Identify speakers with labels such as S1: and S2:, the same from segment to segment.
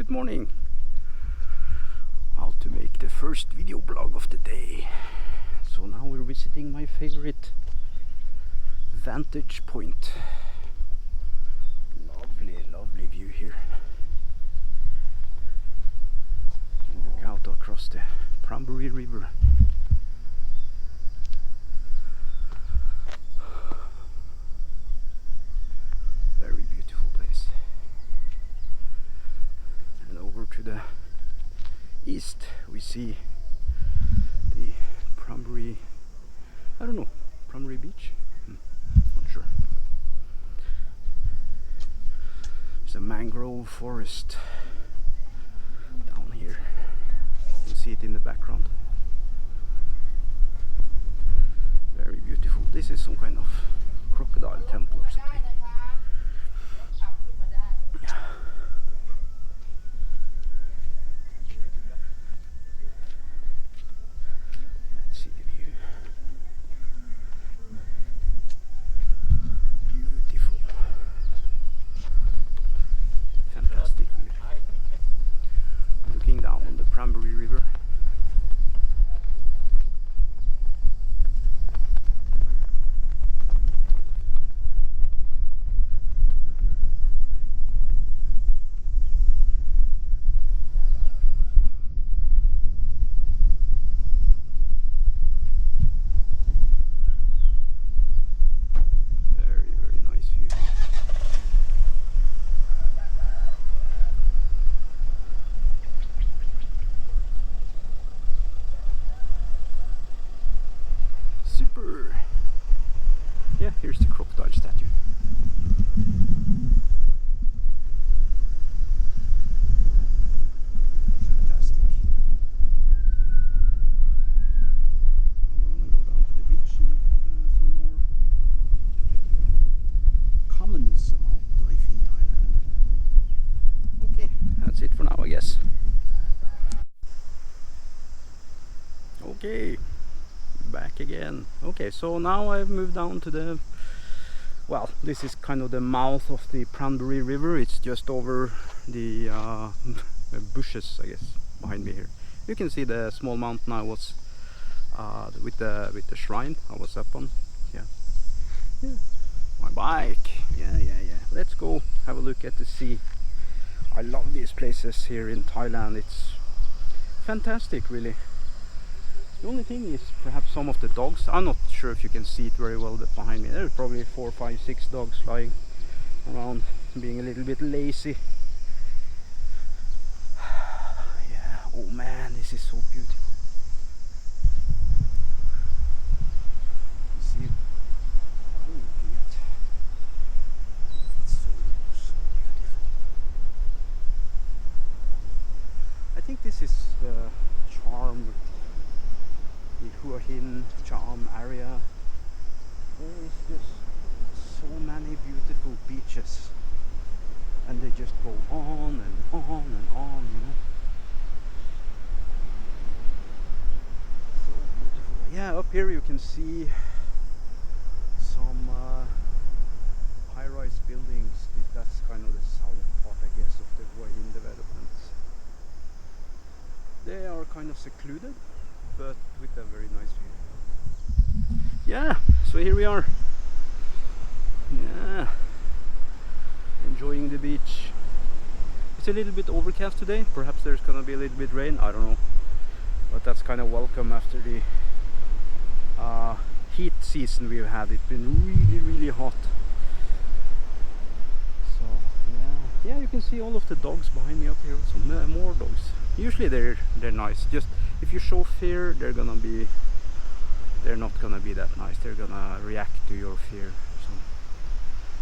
S1: Good morning. How to make the first video blog of the day. So now we're visiting my favorite vantage point. Lovely view here. And look out across the Prambury River. Very beautiful place. And over to the east we see the Prambury, I don't know, Prambury Beach? Not sure. There's a mangrove forest down here. You can see it in the background. Very beautiful. This is some kind of crocodile temple or something. Down on the Prambury River. Very nice view. Super! Yeah, here's the crocodile statue. Fantastic. I'm gonna go down to the beach and have some more comments about life in Thailand. Okay, that's it for now, I guess. Okay. Back again. Okay, so now I've moved down to the, well, this is kind of the mouth of the Prambury River. It's just over the bushes, I guess, behind me here. You can see the small mountain I was with the shrine I was up on. Yeah, my bike. Yeah. Let's go have a look at the sea. I love these places here in Thailand. It's fantastic, really. The only thing is perhaps some of the dogs. I'm not sure if you can see it very well, but behind me there's probably 4, 5, 6 dogs lying around, being a little bit lazy. Yeah, oh man, this is so beautiful. See it? It's so beautiful. I think this is the charm, the Hua Hin charm area. There is just so many beautiful beaches, and they just go on and on and on, you know. So beautiful. Yeah, up here you can see some high-rise buildings. That's kind of the south part, I guess, of the Hua Hin developments. They are kind of secluded, but with a very nice view. Yeah, so here we are. Yeah, enjoying the beach. It's a little bit overcast today. Perhaps there's gonna be a little bit rain, I don't know, but that's kind of welcome after the heat season we've had. It's been really hot. So yeah, you can see all of the dogs behind me up here. So more dogs. Usually they're nice. Just if you show fear, they're not gonna be that nice. They're gonna react to your fear. So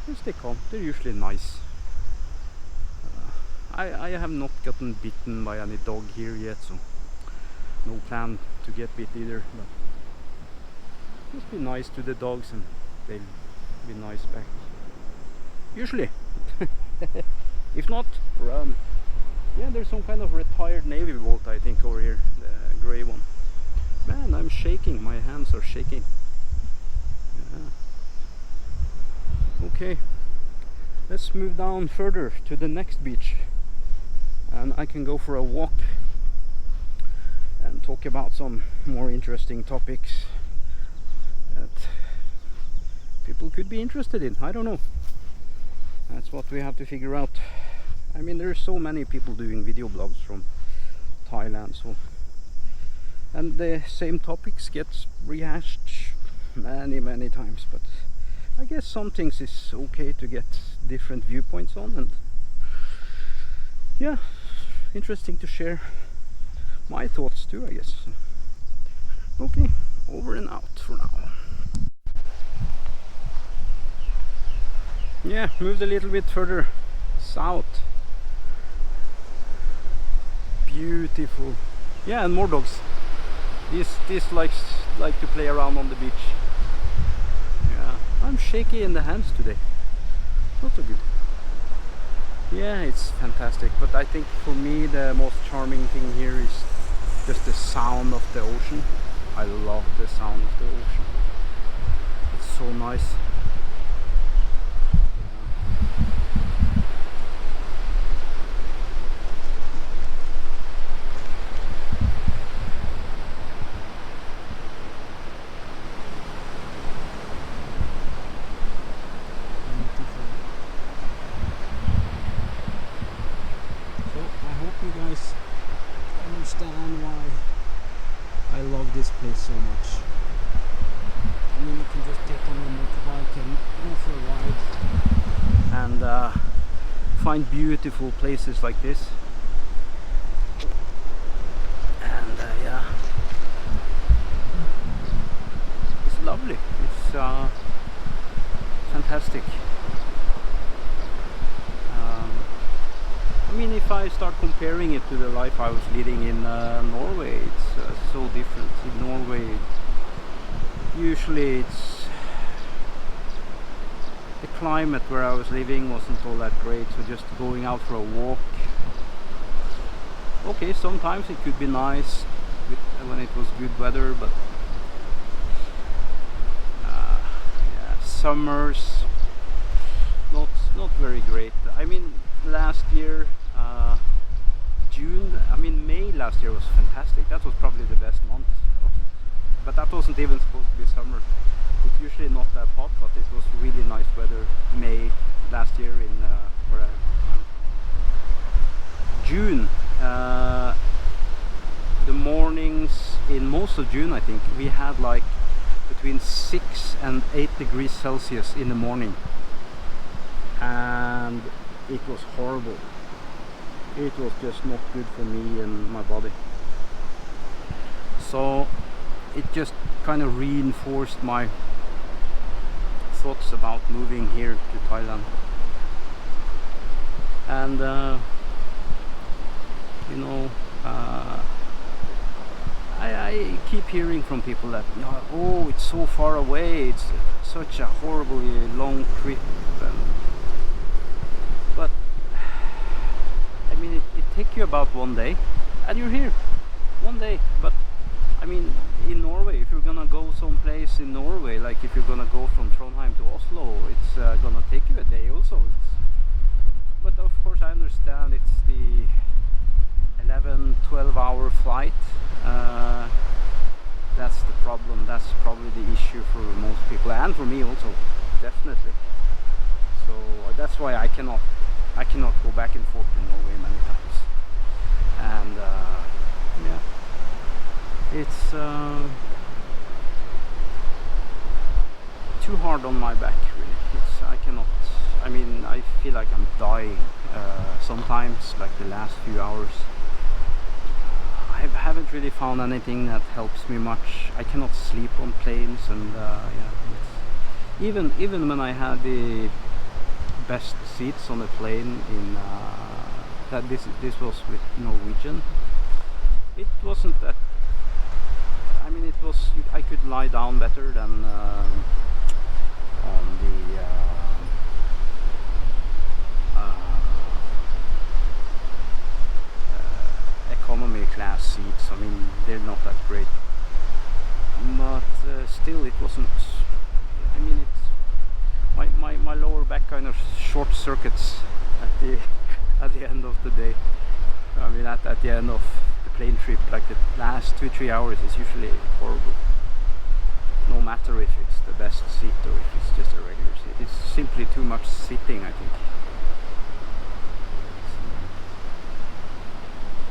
S1: just stay calm. They're usually nice. I have not gotten bitten by any dog here yet, so no plan to get bit either. But just be nice to the dogs and they'll be nice back. Usually. If not, run. Yeah, there's some kind of retired Navy boat, I think, over here, the grey one. Man, I'm shaking, my hands are shaking. Yeah. Okay, let's move down further to the next beach. and I can go for a walk and talk about some more interesting topics that people could be interested in. I don't know. That's what we have to figure out. I mean, there's so many people doing video blogs from Thailand, so, and the same topics gets rehashed many times, but I guess some things is okay to get different viewpoints on, and yeah, interesting to share my thoughts too, I guess. Okay, over and out for now. Yeah, moved a little bit further south. Beautiful. Yeah, and more dogs. This like to play around on the beach. Yeah, I'm shaky in the hands today. Not so good. Yeah, it's fantastic, but I think for me the most charming thing here is just the sound of the ocean. I love the sound of the ocean. It's so nice. You guys understand why I love this place so much. I mean, you can just get on a motorbike and go for a ride and find beautiful places like this. And yeah, it's lovely. It's fantastic. I mean, if I start comparing it to the life I was leading in Norway, it's so different. In Norway, usually it's the climate where I was living wasn't all that great, so just going out for a walk. Okay, sometimes it could be nice when it was good weather, but yeah, summers not very great. I mean, last year, May last year was fantastic. That was probably the best month, but that wasn't even supposed to be summer. It's usually not that hot, but it was really nice weather May last year in where June. The mornings in most of June, I think, we had like between 6 and 8 degrees Celsius in the morning, and it was horrible. It was just not good for me and my body. So it just kind of reinforced my thoughts about moving here to Thailand. And you know, I keep hearing from people that, oh, it's so far away, it's such a horribly long trip, but I mean, it takes you about 1 day and you're here 1 day. But I mean, in Norway, if you're gonna go someplace in Norway, like if you're gonna go from Trondheim to Oslo, it's gonna take you a day also. But of course I understand it's the 11-12 hour flight. That's the problem. That's probably the issue for most people, and for me also, definitely. So that's why I cannot go back and forth to Norway many times. And yeah, it's too hard on my back, really. I cannot. I mean, I feel like I'm dying sometimes, like the last few hours. I haven't really found anything that helps me much. I cannot sleep on planes, and yeah, even when I had the best seats on the plane in that this was with Norwegian, it wasn't that. I mean, it was, I could lie down better than on the economy class seats. I mean, they're not that great, but still it wasn't. I mean, it's my lower back kind of short circuits at the end of the day. at the end of the plane trip, like the last 2-3 hours is usually horrible. No matter if it's the best seat or if it's just a regular seat, it's simply too much sitting, I think.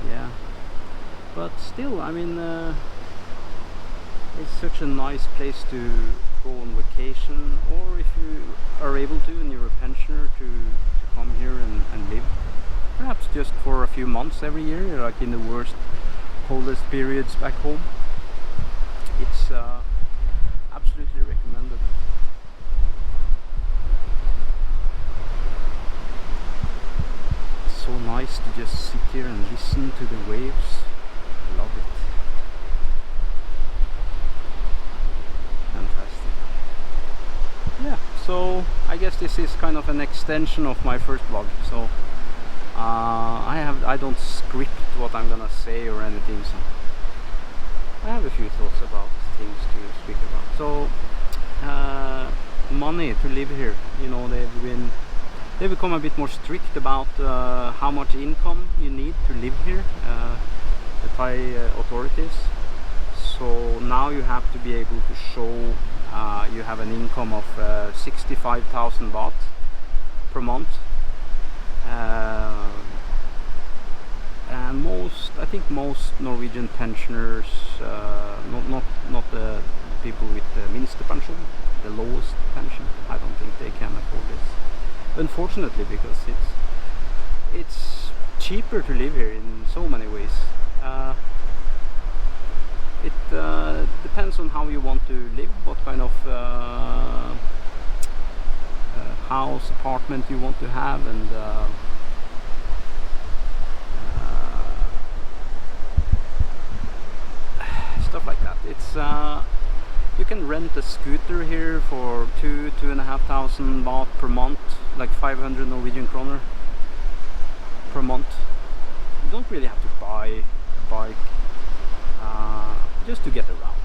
S1: So, yeah, but still, I mean, it's such a nice place to go on vacation, or if you are able to and you're a pensioner, to come here and live, perhaps just for a few months every year, like in the worst, coldest periods back home. It's absolutely recommended. It's so nice to just sit here and listen to the waves. I love it. Fantastic. Yeah, so I guess this is kind of an extension of my first vlog. So I don't script what I'm gonna say or anything, so I have a few thoughts about things to speak about. So money to live here, you know, they've become a bit more strict about how much income you need to live here, the Thai authorities. So now you have to be able to show you have an income of 65,000 baht per month, and I think most Norwegian pensioners, not the people with the minste pension, the lowest pension, I don't think they can afford this, unfortunately, because it's cheaper to live here in so many ways. It depends on how you want to live, what kind of house, apartment you want to have, and stuff like that. It's you can rent a scooter here for 2,500 baht per month, like 500 Norwegian kroner per month. You don't really have to buy a bike just to get around,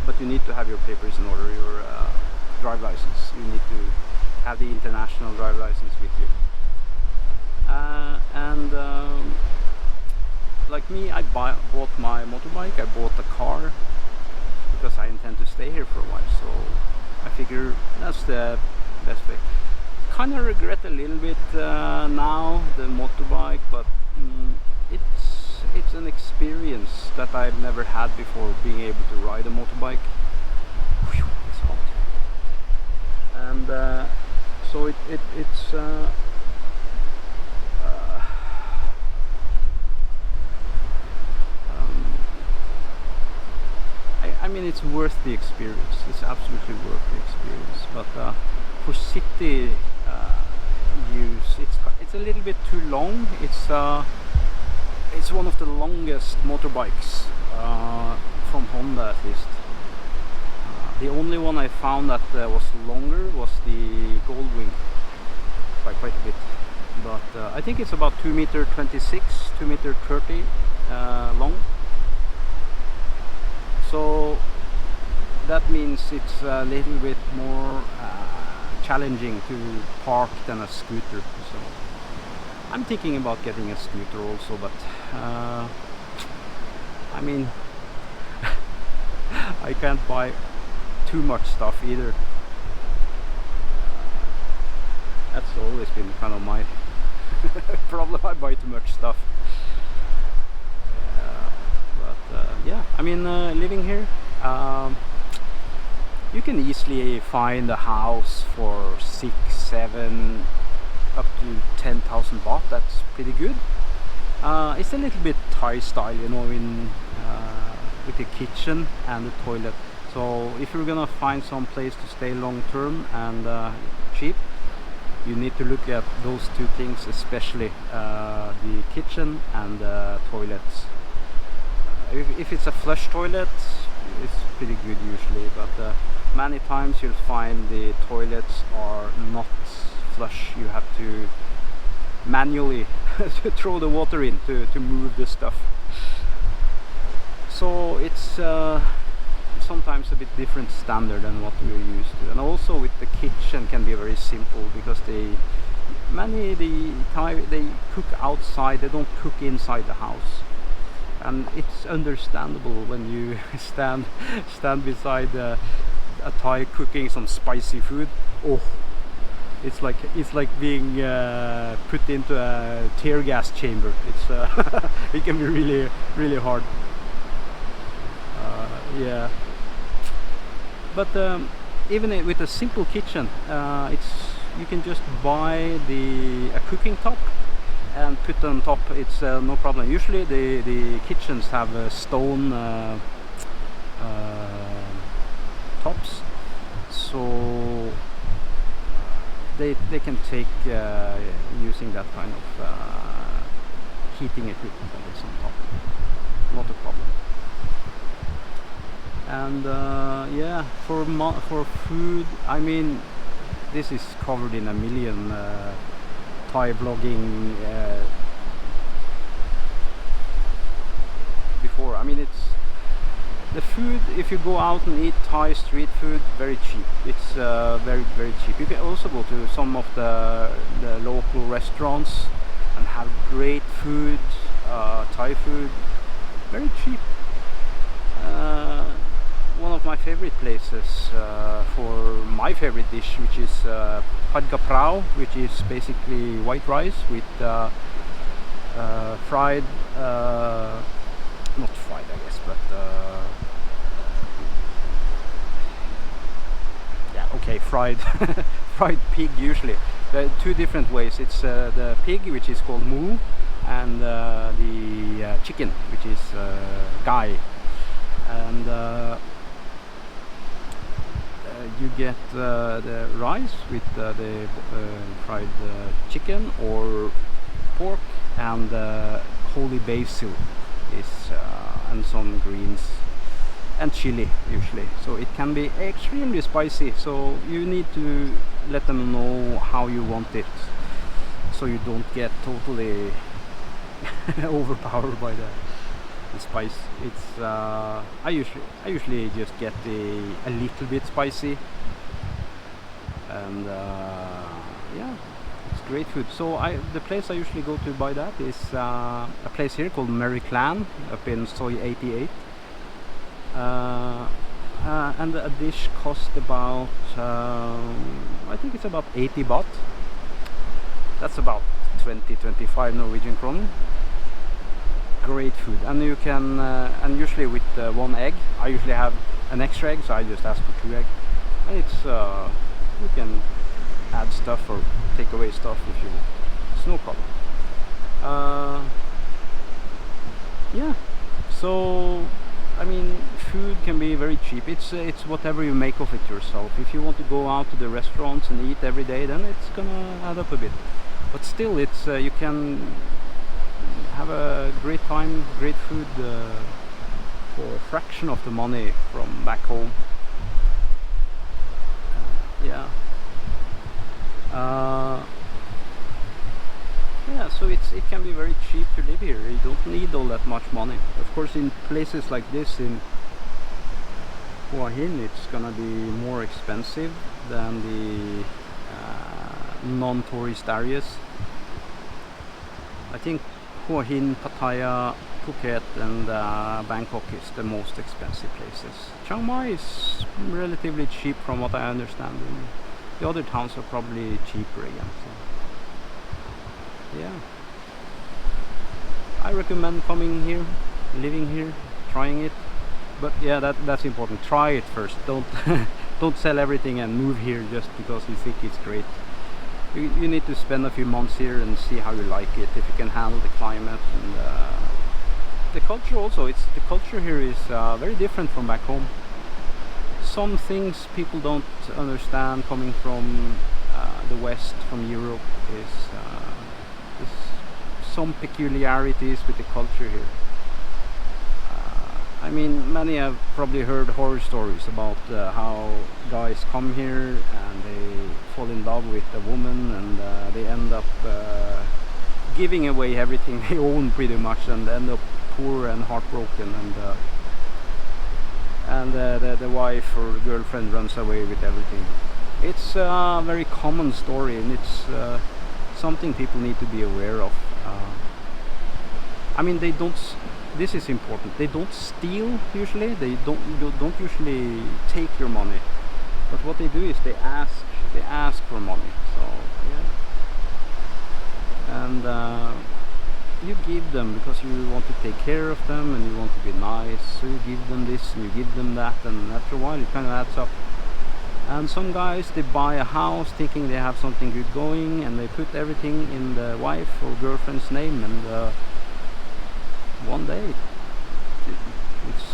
S1: but you need to have your papers in order, your drive license. You need to have the international drive license with you. Like me, I bought my motorbike, I bought a car because I intend to stay here for a while, so I figure that's the best way. Kind of regret a little bit now the motorbike, but it's an experience that I've never had before, being able to ride a motorbike. Whew, it's hot. And so it's I mean, it's worth the experience. It's absolutely worth the experience. But for city use, it's a little bit too long. It's one of the longest motorbikes from Honda, at least. The only one I found that was longer was the Goldwing, by quite a bit. But I think it's about 2m26, 2m30 long. So that means it's a little bit more challenging to park than a scooter. So I'm thinking about getting a scooter also, but I mean, I can't buy too much stuff either. That's always been kind of my problem. I buy too much stuff. Yeah, I mean, living here, you can easily find a house for 6, 7, up to 10,000 baht. That's pretty good. It's a little bit Thai style, you know, with the kitchen and the toilet. So if you're gonna find some place to stay long term and cheap, you need to look at those two things, especially the kitchen and the toilets. If it's a flush toilet, it's pretty good usually, but many times you'll find the toilets are not flush. You have to manually throw the water in to move the stuff. So it's sometimes a bit different standard than what we're used to. And also with the kitchen can be very simple, because many the Thai, they cook outside, they don't cook inside the house, and it's understandable when you stand beside a Thai cooking some spicy food. Oh, it's like being put into a tear gas chamber. It's it can be really hard. Yeah, but even with a simple kitchen, you can just buy a cooking top and put on top. It's no problem. Usually the kitchens have stone tops, so they can take using that kind of heating equipment that is on top. Not a problem. And yeah, for food, I mean, this is covered in a million Thai vlogging before. I mean, it's the food. If you go out and eat Thai street food, very cheap. It's very cheap. You can also go to some of the local restaurants and have great food, Thai food, very cheap. One of my favorite places for my favorite dish, which is pad kaprao, which is basically white rice with fried, not fried I guess, but yeah, okay, fried fried pig. Usually there are two different ways. It's the pig, which is called moo, and the chicken, which is gai. And you get the rice with the fried chicken or pork, and holy basil is and some greens and chili usually. So it can be extremely spicy, so you need to let them know how you want it, so you don't get totally overpowered by the spice. It's I usually just get a little bit spicy, and yeah, it's great food. So the place I usually go to buy that is a place here called Mary Clan up in Suay 88, and a dish cost about I think it's about 80 baht. That's about 20-25 Norwegian kroner. Great food, and you can and usually with one egg. I usually have an extra egg, so I just ask for 2 eggs, and it's you can add stuff or take away stuff if you want. It's no problem. Yeah, so I mean, food can be very cheap. It's whatever you make of it yourself. If you want to go out to the restaurants and eat every day, then it's gonna add up a bit, but still it's you can have a great time, great food for a fraction of the money from back home. Yeah. Yeah, so it can be very cheap to live here. You don't need all that much money. Of course, in places like this in Hua Hin, it's gonna be more expensive than the non-tourist areas. I think Hua Hin, Pattaya, Phuket and Bangkok is the most expensive places. Chiang Mai is relatively cheap from what I understand. The other towns are probably cheaper again. So. Yeah, I recommend coming here, living here, trying it. But yeah, that's important. Try it first. Don't don't sell everything and move here just because you think it's great. You need to spend a few months here and see how you like it, if you can handle the climate and the culture also. The culture here is very different from back home. Some things people don't understand coming from the West, from Europe, is some peculiarities with the culture here. I mean, many have probably heard horror stories about how guys come here and they fall in love with a woman, and they end up giving away everything they own pretty much, and end up poor and heartbroken, and the wife or girlfriend runs away with everything. It's a very common story, and it's something people need to be aware of. I mean, they don't. This is important. They don't steal usually. They don't usually take your money. But what they do is they ask for money. So yeah, and you give them because you want to take care of them and you want to be nice. So you give them this and you give them that, and after a while it kind of adds up. And some guys, they buy a house thinking they have something good going, and they put everything in the wife or girlfriend's name, and one day it's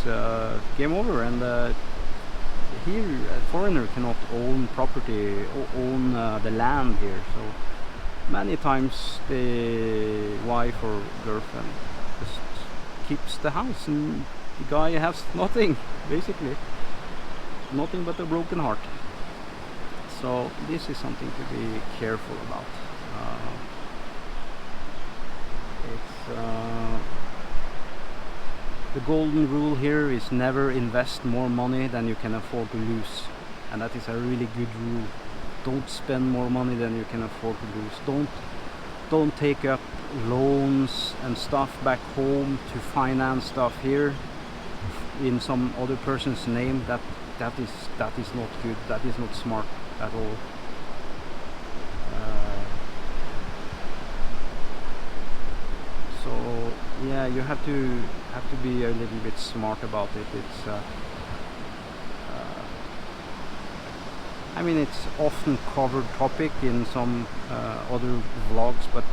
S1: game over. And here a foreigner cannot own property or own the land here, so many times the wife or girlfriend just keeps the house and the guy has nothing, basically nothing but a broken heart. So this is something to be careful about. The golden rule here is never invest more money than you can afford to lose, and that is a really good rule. Don't spend more money than you can afford to lose. Don't take up loans and stuff back home to finance stuff here in some other person's name. That is not good. That is not smart at all. So yeah, you have to be a little bit smart about it. It's I mean, it's often covered topic in some other vlogs, but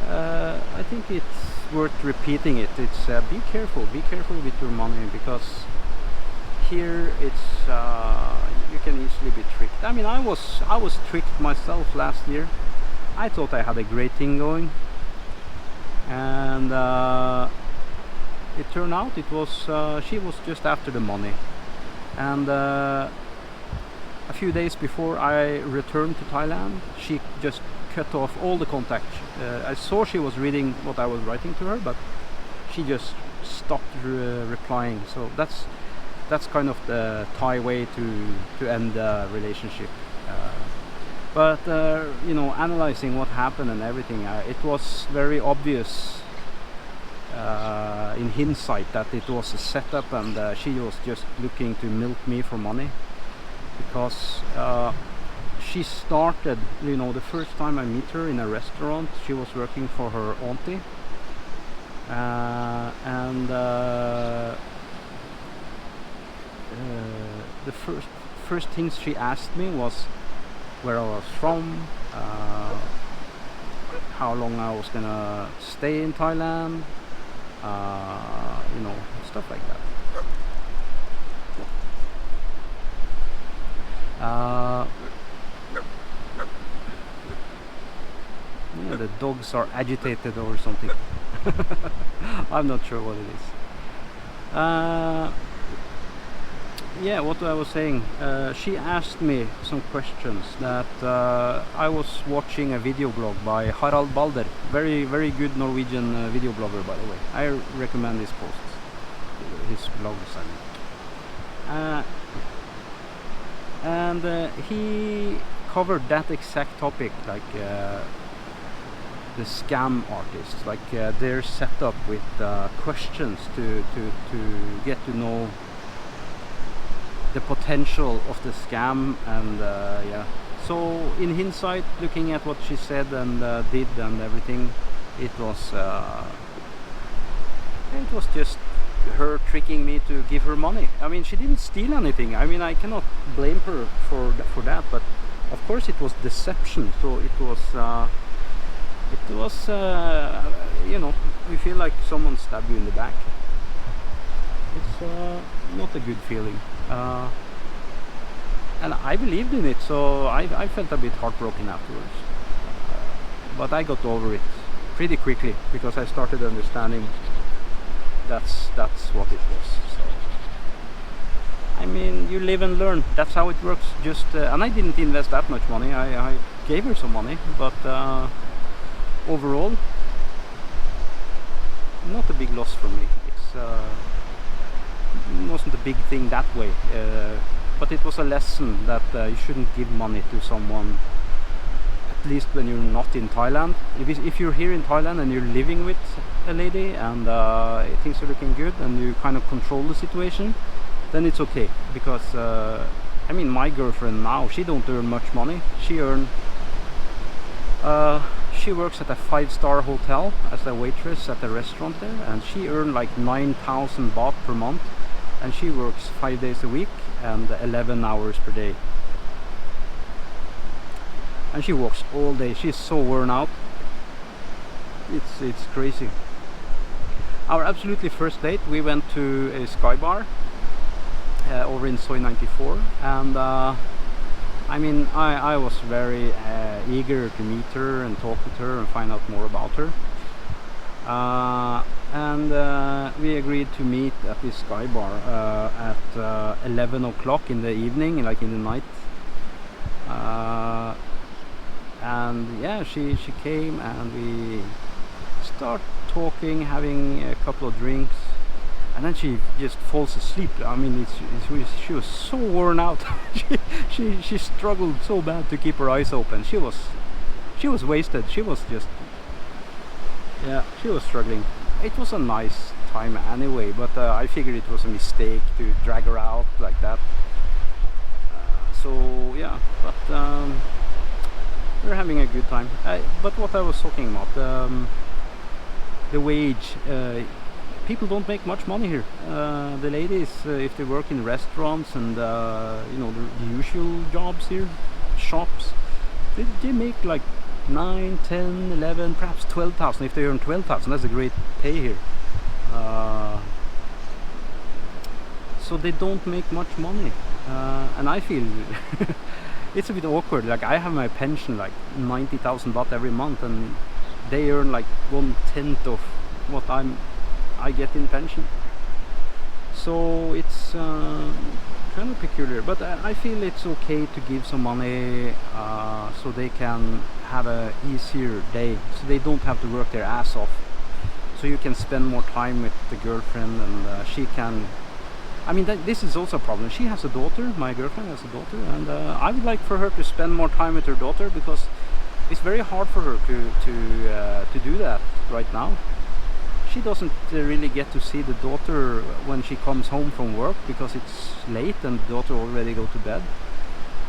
S1: I think it's worth repeating it. It's be careful with your money, because here it's you can easily be tricked. I mean, I was tricked myself last year. I thought I had a great thing going, and it turned out it was she was just after the money. And a few days before I returned to Thailand, she just cut off all the contact. I saw she was reading what I was writing to her, but she just stopped replying. So that's kind of the Thai way to end the relationship. But you know, analyzing what happened and everything, it was very obvious in hindsight that it was a setup, and she was just looking to milk me for money. Because she started, you know, the first time I meet her in a restaurant, she was working for her auntie, and the first things she asked me was where I was from, how long I was gonna stay in Thailand, you know, stuff like that. Yeah, the dogs are agitated or something. I'm not sure what it is. Yeah, what I was saying, she asked me some questions that I was watching a video blog by Harald Balder, very good Norwegian video blogger, by the way. I recommend his posts, his blogs, I mean. And he covered that exact topic, like the scam artists, like their setup with questions to get to know the potential of the scam. And yeah, so in hindsight, looking at what she said and did and everything, it was just her tricking me to give her money. I mean, she didn't steal anything. I mean, I cannot blame her for that, but of course it was deception. So it was you know, you feel like someone stabbed you in the back. It's not a good feeling, and I believed in it, so I felt a bit heartbroken afterwards, but I got over it pretty quickly because I started understanding that's what it was. So I mean, you live and learn. That's how it works. Just and I didn't invest that much money. I gave her some money, but overall, not a big loss for me. It wasn't a big thing that way, but it was a lesson that you shouldn't give money to someone least when you're not in Thailand. If you're here in Thailand and you're living with a lady and things are looking good and you kind of control the situation, then it's okay. Because I mean, my girlfriend now, she don't earn much money. She works at a 5-star hotel as a waitress at a restaurant there, and she earned like 9,000 baht per month, and she works 5 days a week and 11 hours per day. And she walks all day. She's so worn out. It's crazy. Our absolutely first date, we went to a sky bar over in Suay 94, and I mean, I was very eager to meet her and talk with her and find out more about her. And we agreed to meet at this sky bar at 11 o'clock in the evening, like in the night. And yeah, she came and we start talking, having a couple of drinks, and then she just falls asleep. I mean, she was so worn out. she struggled so bad to keep her eyes open. She was wasted. She was just, yeah, she was struggling. It was a nice time anyway, but I figured it was a mistake to drag her out like that. So yeah, but we're having a good time. But what I was talking about, the wage, people don't make much money here. The ladies, if they work in restaurants and you know, the usual jobs here, shops, they make like 9, 10, 11, perhaps 12,000. If they earn 12,000, that's a great pay here. So they don't make much money, and I feel it's a bit awkward. Like, I have my pension like 90,000 baht every month, and they earn like 1/10 of what I get in pension. So it's kind of peculiar, but I feel it's okay to give some money so they can have a easier day, so they don't have to work their ass off, so you can spend more time with the girlfriend, and she can, I mean, this is also a problem. She has a daughter, my girlfriend has a daughter, and I would like for her to spend more time with her daughter, because it's very hard for her to do that right now. She doesn't really get to see the daughter when she comes home from work, because it's late and the daughter already go to bed.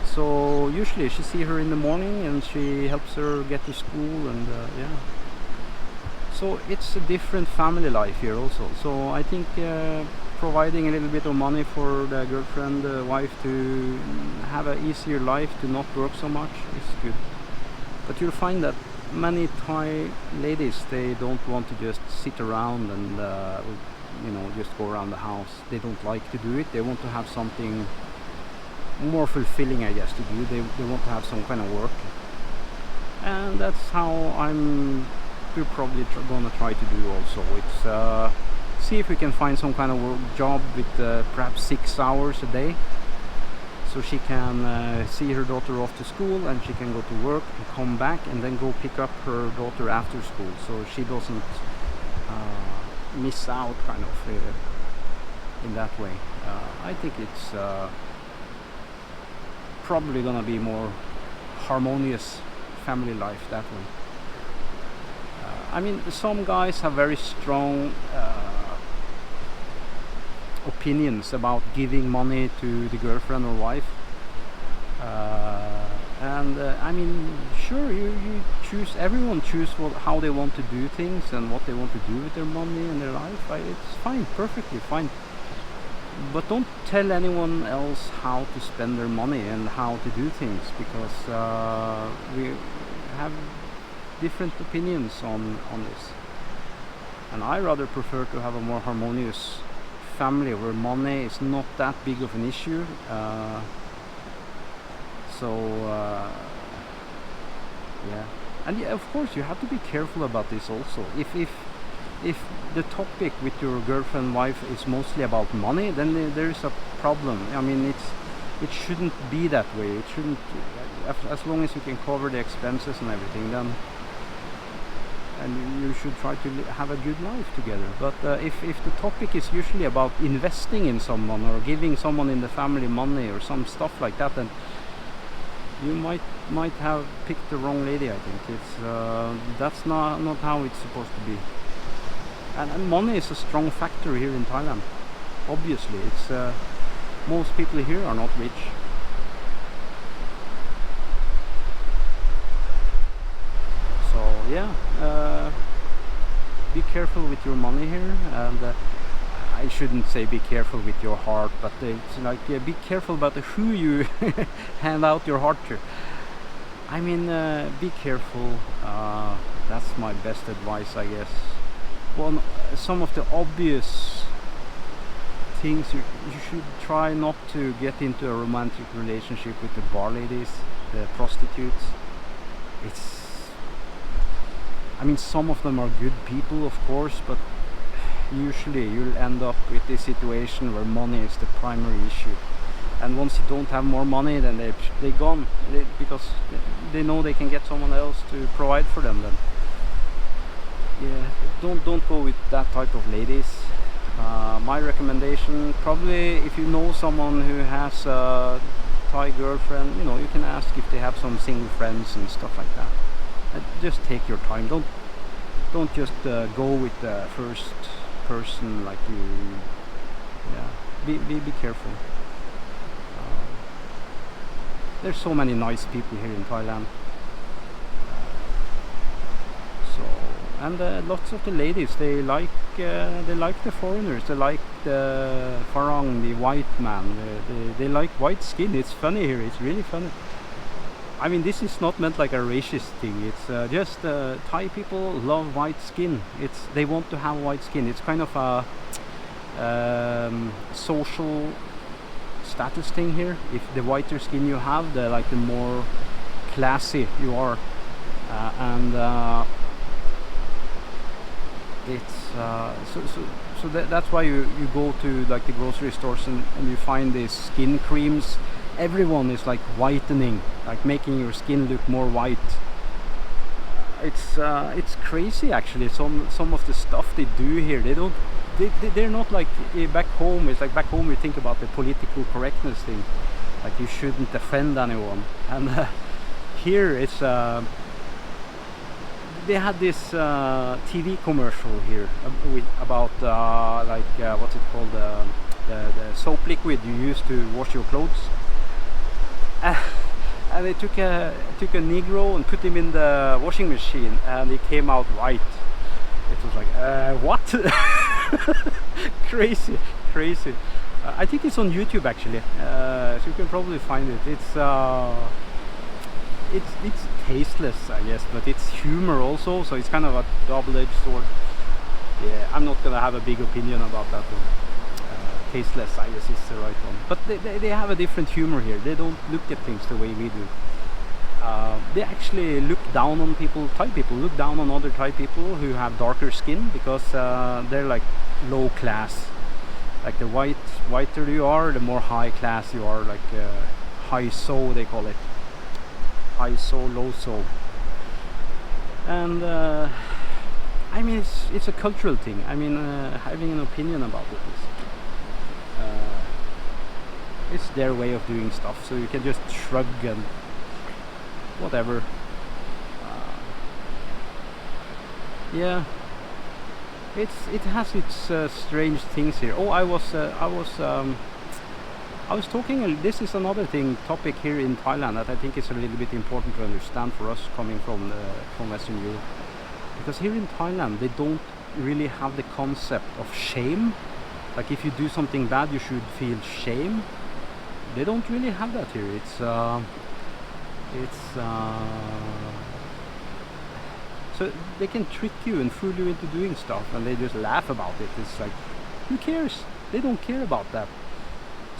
S1: So usually she see her in the morning and she helps her get to school, and yeah. So it's a different family life here also. So I think providing a little bit of money for the girlfriend, the wife, to have an easier life, to not work so much, is good. But you'll find that many Thai ladies, they don't want to just sit around and you know, just go around the house. They don't like to do it. They want to have something more fulfilling, I guess, to do. They want to have some kind of work, and that's how we're probably gonna try to do also. It's see if we can find some kind of work job with perhaps 6 hours a day, so she can see her daughter off to school, and she can go to work and come back and then go pick up her daughter after school, so she doesn't miss out kind of in that way. I think it's probably gonna be more harmonious family life that way. I mean, some guys have very strong opinions about giving money to the girlfriend or wife, and I mean, sure, you choose, everyone choose how they want to do things and what they want to do with their money and their life. It's fine, perfectly fine, but don't tell anyone else how to spend their money and how to do things, because we have different opinions on this, and I rather prefer to have a more harmonious family where money is not that big of an issue. Yeah, and yeah, of course you have to be careful about this also. If the topic with your girlfriend, wife, is mostly about money, then there is a problem. I mean, it shouldn't be that way. It shouldn't, as long as you can cover the expenses and everything, then, and you should try to have a good life together. But if the topic is usually about investing in someone or giving someone in the family money or some stuff like that, then you might have picked the wrong lady. I think it's that's not how it's supposed to be. And money is a strong factor here in Thailand. Obviously, it's most people here are not rich. So yeah, be careful with your money here, and I shouldn't say be careful with your heart, but it's like be careful about who you hand out your heart to. I mean, be careful. That's my best advice, I guess. Well, some of the obvious things you should try not to get into a romantic relationship with the bar ladies, the prostitutes. I mean, some of them are good people, of course, but usually you'll end up with this situation where money is the primary issue. And once you don't have more money, then they're gone, because they know they can get someone else to provide for them. Then yeah, don't go with that type of ladies. My recommendation, probably if you know someone who has a Thai girlfriend, you know, you can ask if they have some single friends and stuff like that. Just take your time. Don't just go with the first person like you. Yeah, be careful. There's so many nice people here in Thailand. And lots of the ladies, they like the foreigners. They like the Farang, the white man. They like white skin. It's funny here. It's really funny. I mean, this is not meant like a racist thing. It's just Thai people love white skin. They want to have white skin. It's kind of a social status thing here. If the whiter skin you have, the more classy you are, it's so that's why you go to like the grocery stores and you find these skin creams. Everyone is like whitening, like making your skin look more white. It's crazy actually. Some of the stuff they do here, they're not like back home. It's like back home you think about the political correctness thing, like you shouldn't offend anyone, and here it's they had this TV commercial here about what's it called, the soap liquid you use to wash your clothes, and they took a Negro and put him in the washing machine and he came out white. It was like what? crazy. I think it's on YouTube actually, so you can probably find it. It's tasteless, I guess, but it's humor also, so it's kind of a double-edged sword. Yeah, I'm not gonna have a big opinion about that one. Tasteless, I guess, is the right one. But they have a different humor here. They don't look at things the way we do. They actually look down on people. Thai people look down on other Thai people who have darker skin because they're like low class. Like the whiter you are, the more high class you are. Like high so they call it. High so, low so. And I mean, it's a cultural thing. I mean, having an opinion about it is it's their way of doing stuff, so you can just shrug and whatever. Yeah, it has its strange things here. Oh, I was talking. This is another topic here in Thailand that I think is a little bit important to understand for us coming from Western Europe, because here in Thailand they don't really have the concept of shame. Like if you do something bad, you should feel shame. They don't really have that here. So they can trick you and fool you into doing stuff, and they just laugh about it. It's like, who cares? They don't care about that.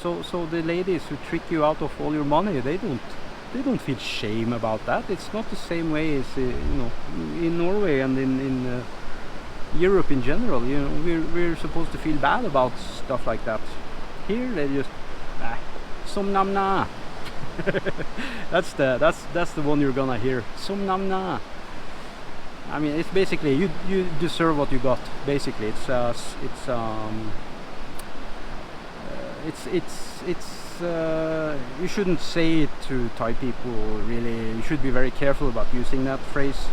S1: So the ladies who trick you out of all your money, they don't feel shame about that. It's not the same way as in Norway and in Europe in general. You know, we're supposed to feel bad about stuff like that. Here they just som nam na. that's the one you're gonna hear. Som nam na. I mean, it's basically you deserve what you got. Basically, it's you shouldn't say it to Thai people. Really, you should be very careful about using that phrase,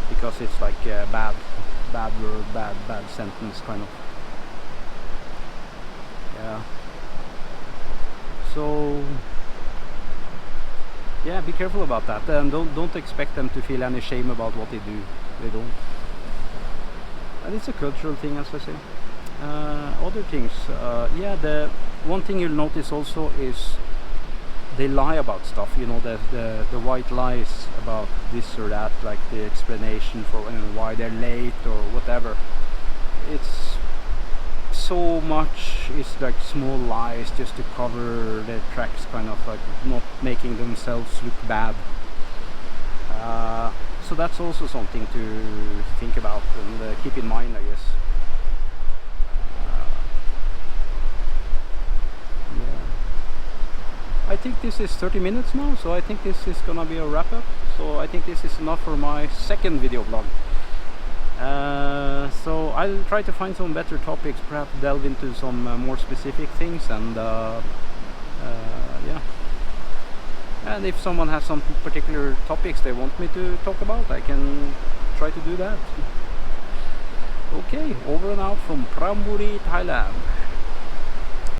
S1: because it's like a bad word, bad sentence kind of. Yeah. So yeah, be careful about that, and don't expect them to feel any shame about what they do. They don't. And it's a cultural thing, as I say. Other things, yeah, the one thing you'll notice also is they lie about stuff, you know, the white lies about this or that, like the explanation for why they're late or whatever. It's so much is like small lies just to cover their tracks, kind of like not making themselves look bad. So that's also something to think about and keep in mind, I guess. I think this is 30 minutes now, so I think this is gonna be a wrap up. So I think this is enough for my second video blog. So I'll try to find some better topics, perhaps delve into some more specific things, and yeah. And if someone has some particular topics they want me to talk about, I can try to do that. Okay, over and out from Pramburi, Thailand.